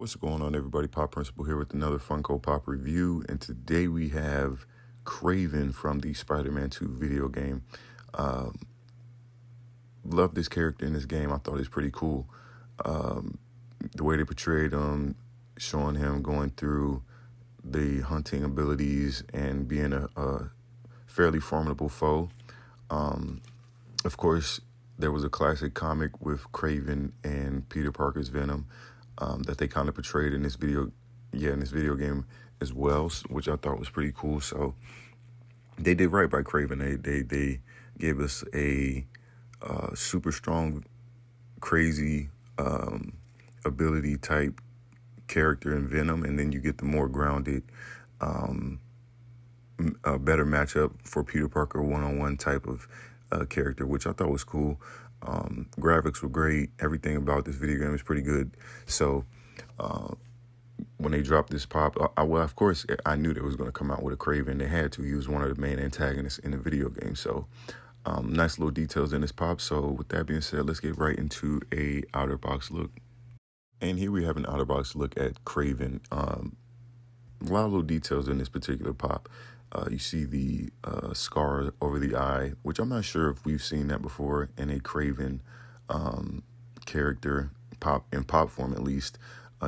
What's going on, everybody? Pop Principal here with another Funko Pop review, and today we have Kraven from the Spider-Man 2 video game. Love this character in this game. I thought he's pretty cool. The way they portrayed him, showing him going through the hunting abilities and being a fairly formidable foe. Of course, there was a classic comic with Kraven and Peter Parker's Venom that they kind of portrayed in this video game as well, which I thought was pretty cool. So they did right by Kraven. They gave us a super strong, crazy ability type character in Venom, and then you get the more grounded, a better matchup for Peter Parker one-on-one type of character, which I thought was cool. Graphics were great. Everything about this video game is pretty good. So when they dropped this pop, well, of course, I knew they was going to come out with a Kraven. They had to. He was one of the main antagonists in the video game. So nice little details in this pop. So with that being said, let's get right into a outer box look. And here we have an outer box look at Kraven. A lot of little details in this particular pop. You see the scar over the eye, which I'm not sure if we've seen that before in a Kraven character, in pop form at least.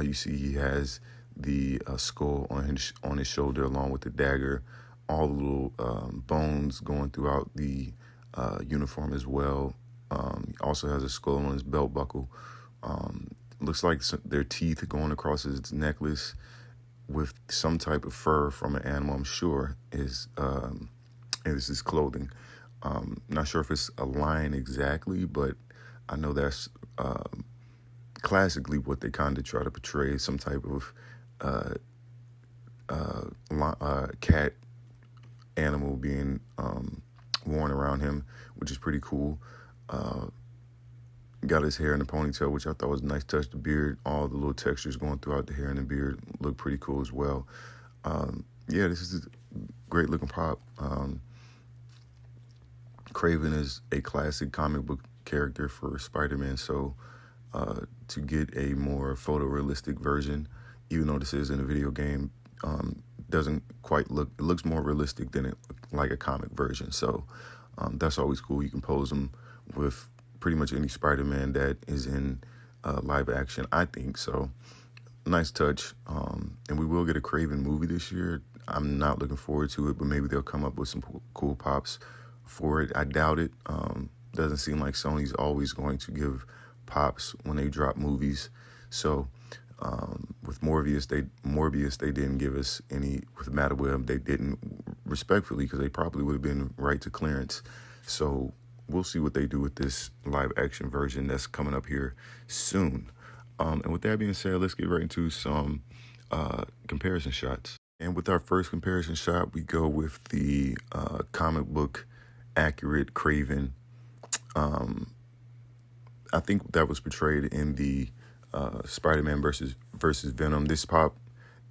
You see he has the skull on his shoulder along with the dagger, all the little bones going throughout the uniform as well. He also has a skull on his belt buckle. Looks like their teeth going across his necklace, with some type of fur from an animal, I'm sure, is his clothing. Not sure if it's a lion exactly, but I know that's classically what they kind of try to portray, some type of cat animal being worn around him, which is pretty cool. Got his hair in a ponytail, which I thought was a nice touch. The beard, all the little textures going throughout the hair and the beard look pretty cool as well. Yeah, this is a great looking pop. Kraven is a classic comic book character for Spider-Man, so to get a more photorealistic version, even though this is in a video game, doesn't quite look, it looks more realistic than like a comic version. So that's always cool. You can pose them with pretty much any Spider-Man that is in live action, I think. So nice touch. And we will get a Kraven movie this year. I'm not looking forward to it, but maybe they'll come up with some cool pops for it. I doubt it. Doesn't seem like Sony's always going to give pops when they drop movies. So with Morbius, they didn't give us any. With Madaweb, they didn't, respectfully, because they probably would have been right to clearance. So we'll see what they do with this live action version that's coming up here soon. And with that being said, let's get right into some comparison shots. And with our first comparison shot, we go with the comic book accurate Kraven. I think that was portrayed in the Spider-Man versus Venom. This pop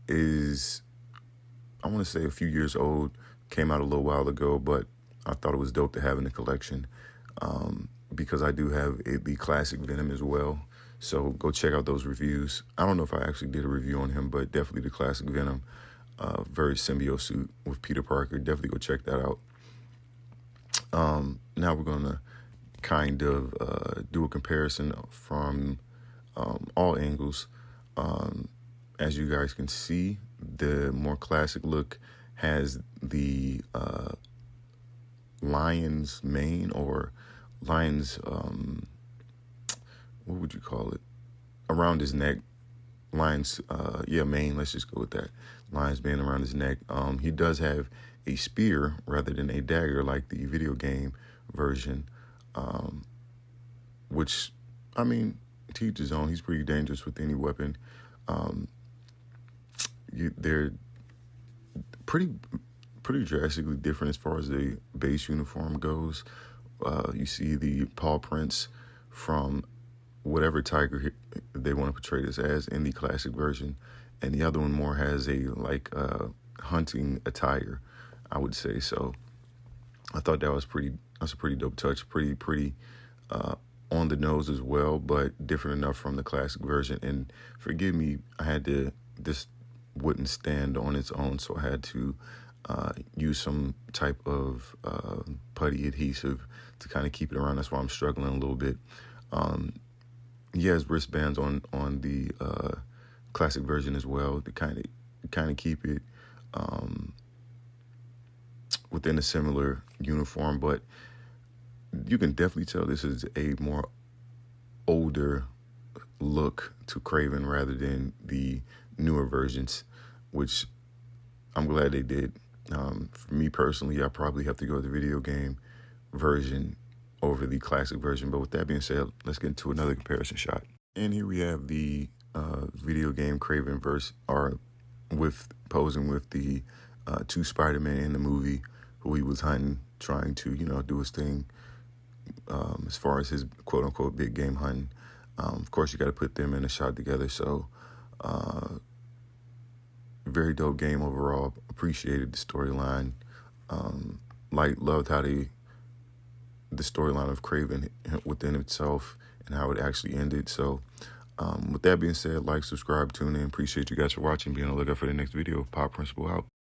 is, I want to say, a few years old. Came out a little while ago, but I thought it was dope to have in the collection because I do have the classic Venom as well. So go check out those reviews. I don't know if I actually did a review on him, but definitely the classic Venom, very symbiote suit with Peter Parker. Definitely go check that out. Now we're going to kind of do a comparison from all angles. As you guys can see, the more classic look has the lion's mane, or lion's, what would you call it, around his neck. Lion's, mane, let's just go with that. Lion's mane around his neck. He does have a spear rather than a dagger like the video game version, which, I mean, to each his own. He's pretty dangerous with any weapon. They're pretty drastically different as far as the base uniform goes. You see the paw prints from whatever tiger they want to portray this as in the classic version, and the other one more has a hunting attire, I would say. So I thought that's a pretty dope touch. Pretty on the nose as well, but different enough from the classic version. And forgive me, this wouldn't stand on its own, so I had to use some type of putty adhesive to kind of keep it around. That's why I'm struggling a little bit. He has wristbands on the classic version as well to kind of keep it within a similar uniform, but you can definitely tell this is a more older look to Kraven rather than the newer versions, which I'm glad they did. For me personally, I probably have to go with the video game version over the classic version. But with that being said, let's get into another comparison shot. And here we have the video game Kraven posing with the two Spider-Man in the movie who he was hunting, trying to, do his thing as far as his quote-unquote big game hunting. Of course, you got to put them in a shot together. So very dope game overall. Appreciated the storyline. Loved how the storyline of Kraven within itself and how it actually ended. So with that being said, like, subscribe, tune in. Appreciate you guys for watching. Be on the lookout for the next video. Pop Principal out.